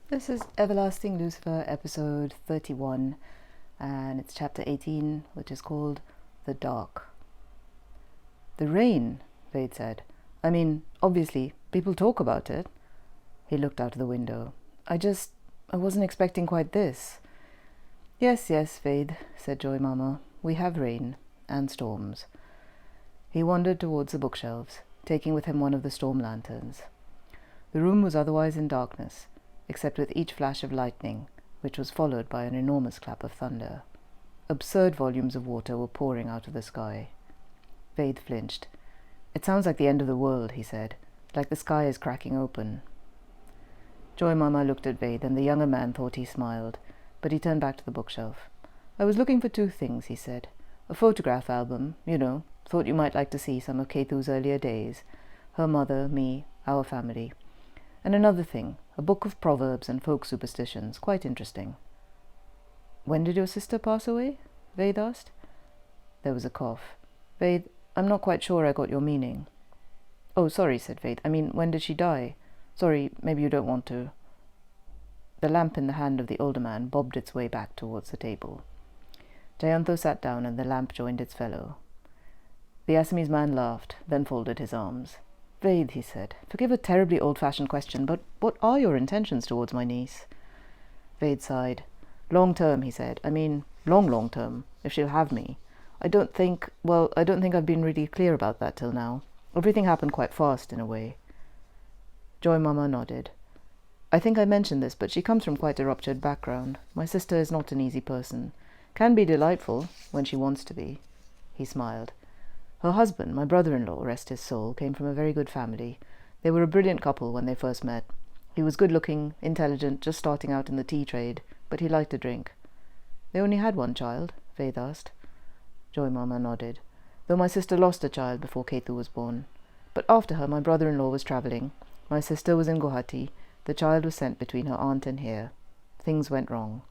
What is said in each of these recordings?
This is Everlasting Lucifer, episode 31, and it's chapter 18, which is called The Dark. The rain, Vade said. I mean, obviously, people talk about it. He looked out of the window. I wasn't expecting quite this. Yes, Vade, said Joy Mama. We have rain, and storms. He wandered towards the bookshelves, taking with him one of the storm lanterns. The room was otherwise in darkness, except with each flash of lightning, which was followed by an enormous clap of thunder. Absurd volumes of water were pouring out of the sky. Vade flinched. It sounds like the end of the world, he said, like the sky is cracking open. Joy Mama looked at Vade, and the younger man thought he smiled, but he turned back to the bookshelf. I was looking for two things, he said. A photograph album, thought you might like to see some of Kethu's earlier days. Her mother, me, our family. And another thing, a book of proverbs and folk superstitions, quite interesting. When did your sister pass away? Vade asked. There was a cough. Vade, I'm not quite sure I got your meaning. Oh, sorry, said Vade. I mean, when did she die? Sorry, maybe you don't want to. The lamp in the hand of the older man bobbed its way back towards the table. Jayantho sat down and the lamp joined its fellow. The Assamese man laughed, then folded his arms. Vade, he said, forgive a terribly old-fashioned question, but what are your intentions towards my niece? Vade sighed. Long term, he said. I mean, long term, if she'll have me. I don't think I've been really clear about that till now. Everything happened quite fast, in a way. Joy Mama nodded. I think I mentioned this, but she comes from quite a ruptured background. My sister is not an easy person. Can be delightful, when she wants to be. He smiled. Her husband, my brother-in-law, rest his soul, came from a very good family. They were a brilliant couple when they first met. He was good-looking, intelligent, just starting out in the tea trade, but he liked to drink. They only had one child? Vade asked. Joy Mama nodded. Though my sister lost a child before Kethu was born. But after her, my brother-in-law was travelling. My sister was in Guwahati. The child was sent between her aunt and here. Things went wrong.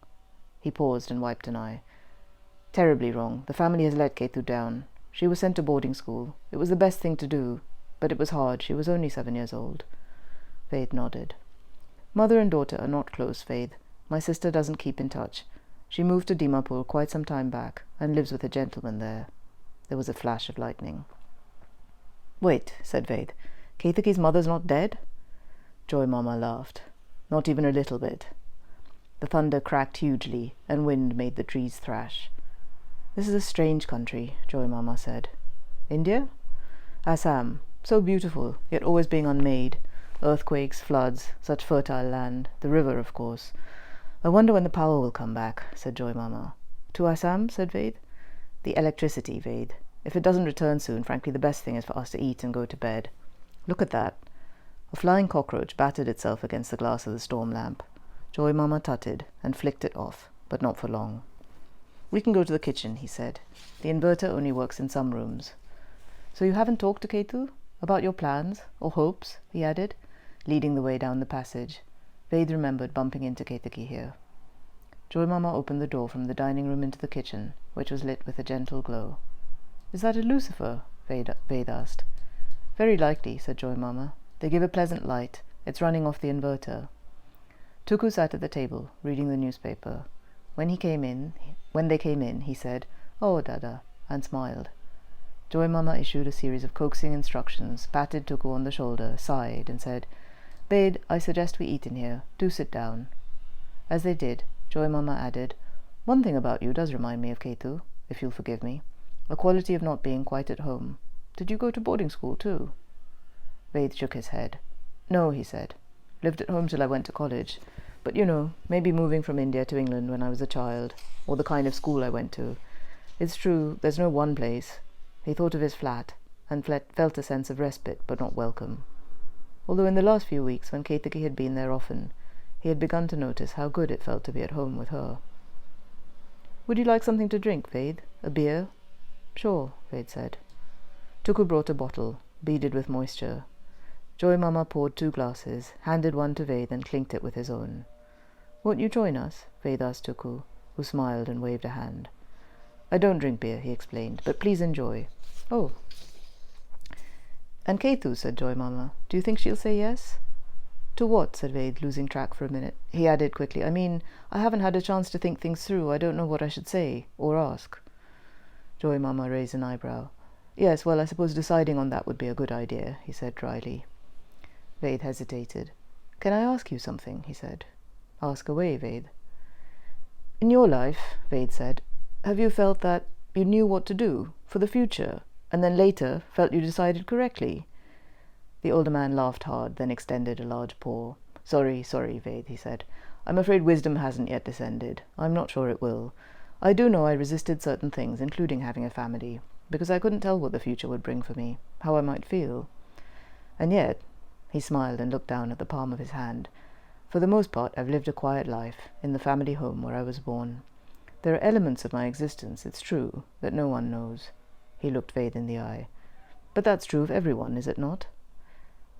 He paused and wiped an eye. Terribly wrong. The family has let Kethu down. She was sent to boarding school. It was the best thing to do, but it was hard. She was only 7 years old. Vade nodded. Mother and daughter are not close, Vade. My sister doesn't keep in touch. She moved to Dimapur quite some time back and lives with a gentleman there. There was a flash of lightning. Wait, said Vade. Kethuki's mother's not dead? Joy Mama laughed. Not even a little bit. The thunder cracked hugely, and wind made the trees thrash. This is a strange country, Joy Mama said. India? Assam. So beautiful, yet always being unmade. Earthquakes, floods, such fertile land. The river, of course. I wonder when the power will come back, said Joy Mama. To Assam, said Vade. The electricity, Vade. If it doesn't return soon, frankly, the best thing is for us to eat and go to bed. Look at that. A flying cockroach battered itself against the glass of the storm lamp. Joy Mama tutted and flicked it off, but not for long. We can go to the kitchen, he said. The inverter only works in some rooms. So you haven't talked to Kethu? About your plans? Or hopes? He added, leading the way down the passage. Vade remembered bumping into Ketuki here. Joy Mama opened the door from the dining room into the kitchen, which was lit with a gentle glow. Is that a Lucifer? Vade asked. Very likely, said Joy Mama. They give a pleasant light. It's running off the inverter. Tuku sat at the table, reading the newspaper. When they came in, he said, Oh, Dada, and smiled. Joy Mama issued a series of coaxing instructions, patted Tuku on the shoulder, sighed, and said, Bade, I suggest we eat in here. Do sit down. As they did, Joy Mama added, One thing about you does remind me of Kethu, if you'll forgive me. A quality of not being quite at home. Did you go to boarding school, too? Vade shook his head. No, he said. Lived at home till I went to college. But, maybe moving from India to England when I was a child, or the kind of school I went to. It's true, there's no one place. He thought of his flat, and felt a sense of respite, but not welcome. Although in the last few weeks, when Ketuki had been there often, he had begun to notice how good it felt to be at home with her. Would you like something to drink, Vade? A beer? Sure, Vade said. Tuku brought a bottle, beaded with moisture. Joy Mama poured 2 glasses, handed one to Vade, and clinked it with his own. Won't you join us? Vade asked Tuku, who smiled and waved a hand. I don't drink beer, he explained, but please enjoy. Oh. And Kethu, said Joy Mama, do you think she'll say yes? To what? Said Vade, losing track for a minute. He added quickly, I mean, I haven't had a chance to think things through. I don't know what I should say, or ask. Joy Mama raised an eyebrow. Yes, well, I suppose deciding on that would be a good idea, he said dryly. Vade hesitated. Can I ask you something? He said. Ask away, Vade. In your life, Vade said, have you felt that you knew what to do for the future, and then later felt you decided correctly? The older man laughed hard, then extended a large paw. Sorry, Vade, he said. I'm afraid wisdom hasn't yet descended. I'm not sure it will. I do know I resisted certain things, including having a family, because I couldn't tell what the future would bring for me, how I might feel. And yet, he smiled and looked down at the palm of his hand, for the most part I've lived a quiet life, in the family home where I was born. There are elements of my existence, it's true, that no one knows. He looked Vade in the eye. But that's true of everyone, is it not?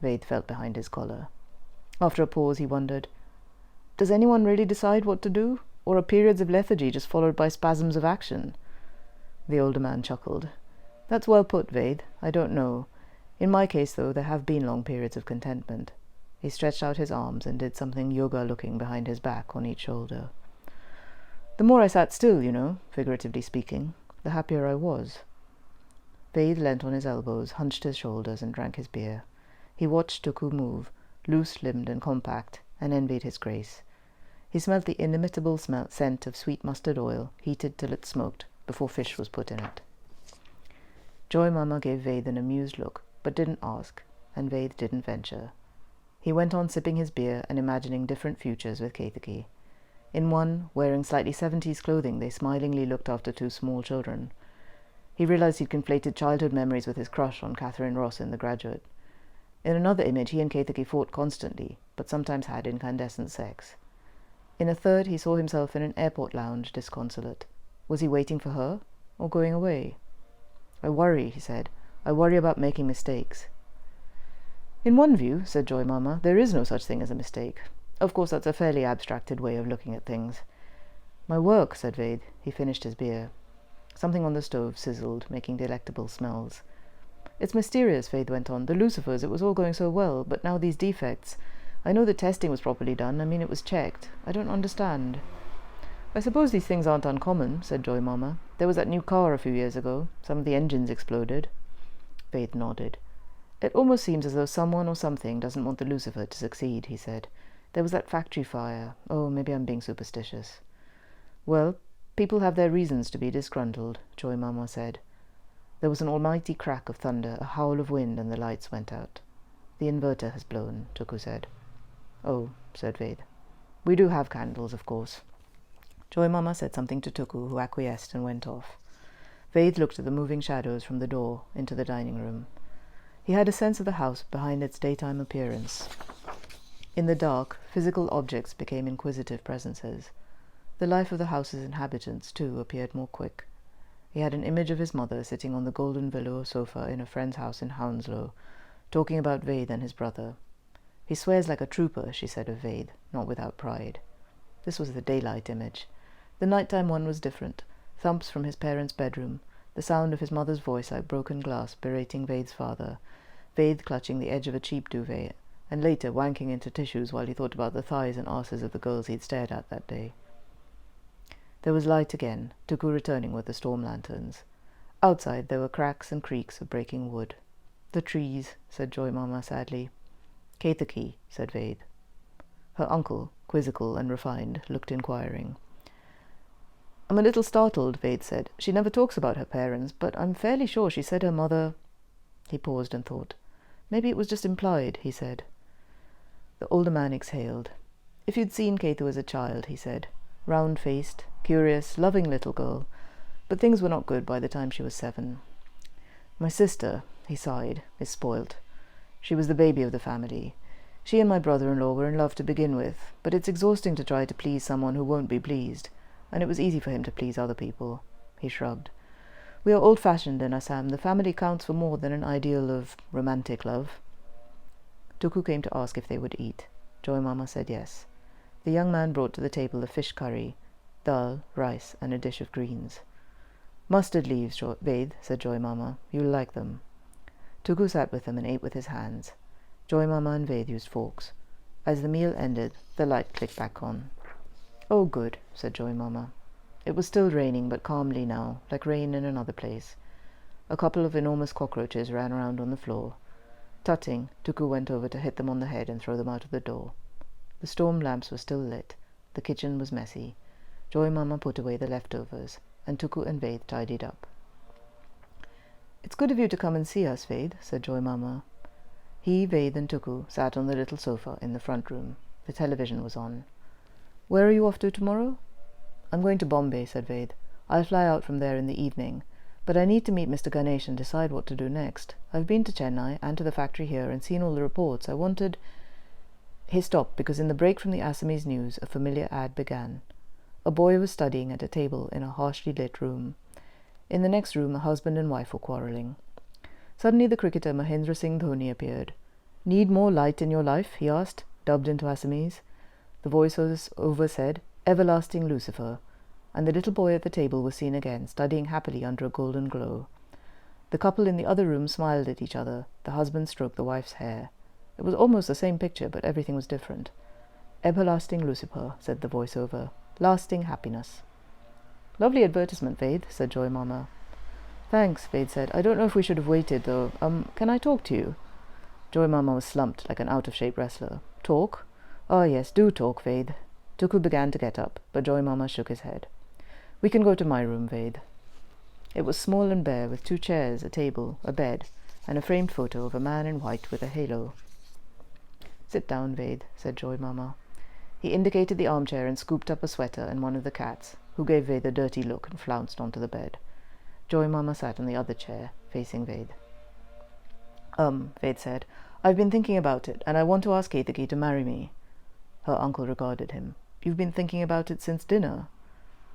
Vade felt behind his collar. After a pause he wondered, does anyone really decide what to do, or are periods of lethargy just followed by spasms of action? The older man chuckled. That's well put, Vade. I don't know. In my case, though, there have been long periods of contentment. He stretched out his arms and did something yoga-looking behind his back on each shoulder. The more I sat still, figuratively speaking, the happier I was. Vade leant on his elbows, hunched his shoulders, and drank his beer. He watched Tuku move, loose-limbed and compact, and envied his grace. He smelt the inimitable scent of sweet mustard oil, heated till it smoked, before fish was put in it. Joy Mama gave Vade an amused look, but didn't ask, and Vade didn't venture. He went on sipping his beer and imagining different futures with Ketiki. In one, wearing slightly 70s clothing, they smilingly looked after 2 small children. He realized he'd conflated childhood memories with his crush on Catherine Ross in The Graduate. In another image, he and Ketiki fought constantly, but sometimes had incandescent sex. In a third, he saw himself in an airport lounge, disconsolate. Was he waiting for her, or going away? I worry, he said. I worry about making mistakes. In one view, said Joy Mama, there is no such thing as a mistake. Of course, that's a fairly abstracted way of looking at things. My work, said Vade. He finished his beer. Something on the stove sizzled, making delectable smells. It's mysterious, Vade went on. The Lucifers, it was all going so well, but now these defects. I know the testing was properly done. I mean, it was checked. I don't understand. I suppose these things aren't uncommon, said Joy Mama. There was that new car a few years ago. Some of the engines exploded. Vade nodded. It almost seems as though someone or something doesn't want the Lucifer to succeed, he said. There was that factory fire. Oh, maybe I'm being superstitious. Well, people have their reasons to be disgruntled, Joy Mama said. There was an almighty crack of thunder, a howl of wind, and the lights went out. The inverter has blown, Tuku said. Oh, said Vade. We do have candles, of course. Joy Mama said something to Tuku, who acquiesced and went off. Vade looked at the moving shadows from the door into the dining room. He had a sense of the house behind its daytime appearance. In the dark, physical objects became inquisitive presences. The life of the house's inhabitants, too, appeared more quick. He had an image of his mother sitting on the golden velour sofa in a friend's house in Hounslow, talking about Vade and his brother. He swears like a trooper, she said of Vade, not without pride. This was the daylight image. The nighttime one was different. Thumps from his parents' bedroom, the sound of his mother's voice like broken glass berating Vade's father, Vade clutching the edge of a cheap duvet, and later wanking into tissues while he thought about the thighs and arses of the girls he'd stared at that day. There was light again, Tuku returning with the storm lanterns. Outside there were cracks and creaks of breaking wood. The trees, said Joy Mama sadly. Ketiki, said Vade. Her uncle, quizzical and refined, looked inquiring. I'm a little startled, Vade said. She never talks about her parents, but I'm fairly sure she said her mother... He paused and thought. Maybe it was just implied, he said. The older man exhaled. If you'd seen Ketu as a child, he said. Round-faced, curious, loving little girl. But things were not good by the time she was 7. My sister, he sighed, is spoilt. She was the baby of the family. She and my brother-in-law were in love to begin with, but it's exhausting to try to please someone who won't be pleased, and it was easy for him to please other people. He shrugged. We are old-fashioned in Assam. The family counts for more than an ideal of romantic love. Tuku came to ask if they would eat. Joy Mama said yes. The young man brought to the table a fish curry, dal, rice, and a dish of greens. Mustard leaves, Vade, said Joy Mama. You'll like them. Tuku sat with them and ate with his hands. Joy Mama and Vade used forks. As the meal ended, the light clicked back on. "Oh, good," said Joy Mama. It was still raining, but calmly now, like rain in another place. A couple of enormous cockroaches ran around on the floor. Tutting, Tuku went over to hit them on the head and throw them out of the door. The storm lamps were still lit. The kitchen was messy. Joy Mama put away the leftovers, and Tuku and Vaid tidied up. "It's good of you to come and see us, Vaid," said Joy Mama. He, Vaid, and Tuku sat on the little sofa in the front room. The television was on. "Where are you off to tomorrow?" "I'm going to Bombay," said Vaid. "I'll fly out from there in the evening. But I need to meet Mr. Ganesh and decide what to do next. I've been to Chennai and to the factory here and seen all the reports. I wanted—" He stopped because in the break from the Assamese news a familiar ad began. A boy was studying at a table in a harshly lit room. In the next room a husband and wife were quarrelling. Suddenly the cricketer Mahendra Singh Dhoni appeared. "Need more light in your life?" he asked, dubbed into Assamese. The voice-over said, "Everlasting Lucifer," and the little boy at the table was seen again, studying happily under a golden glow. The couple in the other room smiled at each other. The husband stroked the wife's hair. It was almost the same picture, but everything was different. "Everlasting Lucifer," said the voice-over. "Lasting happiness." "Lovely advertisement, Vaid," said Joy Mama. "Thanks," Vaid said. "I don't know if we should have waited, though. Can I talk to you?" Joy Mama was slumped like an out-of-shape wrestler. "Talk?" "Oh, yes, do talk, Vaid." Tuku began to get up, but Joy Mama shook his head. "We can go to my room, Vaid." It was small and bare, with 2 chairs, a table, a bed, and a framed photo of a man in white with a halo. "Sit down, Vaid," said Joy Mama. He indicated the armchair and scooped up a sweater and one of the cats, who gave Vaid a dirty look and flounced onto the bed. Joy Mama sat on the other chair, facing Vaid. Vaid said, "I've been thinking about it, and I want to ask Ketaki to marry me." Her uncle regarded him. "You've been thinking about it since dinner?"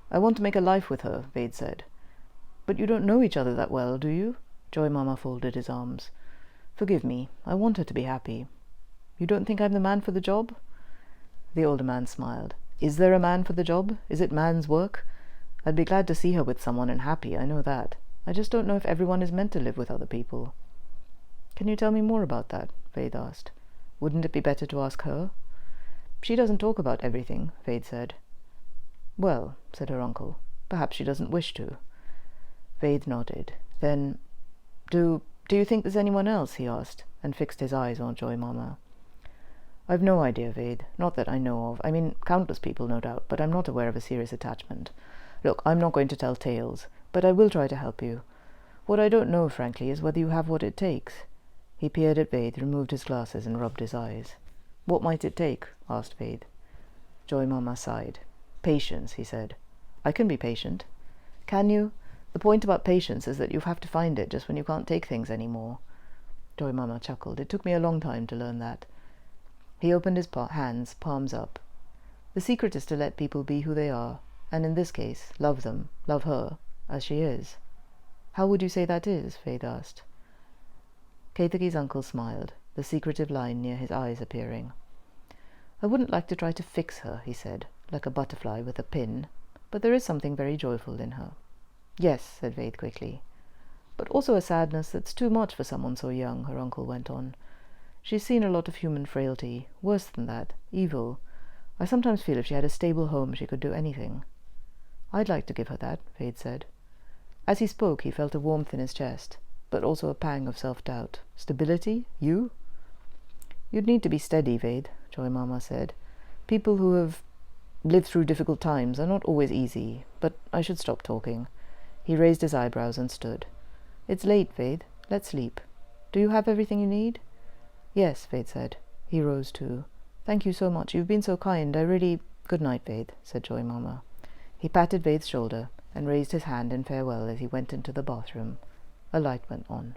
"I want to make a life with her," Vaid said. "But you don't know each other that well, do you?" Joy Mama folded his arms. "Forgive me. I want her to be happy." "You don't think I'm the man for the job?" The older man smiled. "Is there a man for the job? Is it man's work? I'd be glad to see her with someone and happy, I know that. I just don't know if everyone is meant to live with other people." "Can you tell me more about that?" Vaid asked. "Wouldn't it be better to ask her?" "She doesn't talk about everything," Vaid said. "Well," said her uncle, "perhaps she doesn't wish to." Vaid nodded. Then, Do you think there's anyone else?" he asked, and fixed his eyes on Joy Mama. "I've no idea, Vaid. Not that I know of. I mean, countless people, no doubt, but I'm not aware of a serious attachment. Look, I'm not going to tell tales, but I will try to help you. What I don't know, frankly, is whether you have what it takes." He peered at Vaid, removed his glasses, and rubbed his eyes. "What might it take?" asked Vaid. Joy Mama sighed. "Patience," he said. "I can be patient." "Can you? The point about patience is that you have to find it just when you can't take things any more." Joy Mama chuckled. "It took me a long time to learn that." He opened his hands, palms up. "The secret is to let people be who they are, and in this case, love them, love her, as she is." "How would you say that is?" Vaid asked. Ketaki's uncle smiled, the secretive line near his eyes appearing. "I wouldn't like to try to fix her," he said, like a butterfly with a pin, "but there is something very joyful in her." "Yes," said Vaid quickly. "But also a sadness that's too much for someone so young," her uncle went on. "She's seen a lot of human frailty, worse than that, evil. I sometimes feel if she had a stable home she could do anything." "I'd like to give her that," Vaid said. As he spoke he felt a warmth in his chest, but also a pang of self-doubt. "Stability? You?" "You'd need to be steady, Vaid," Joy Mama said. "People who have lived through difficult times are not always easy, but I should stop talking." He raised his eyebrows and stood. "It's late, Vaid. Let's sleep. Do you have everything you need?" "Yes," Vaid said. He rose too. "Thank you so much. You've been so kind. I really—" "Good night, Vaid," said Joy Mama. He patted Vaid's shoulder and raised his hand in farewell as he went into the bathroom. A light went on.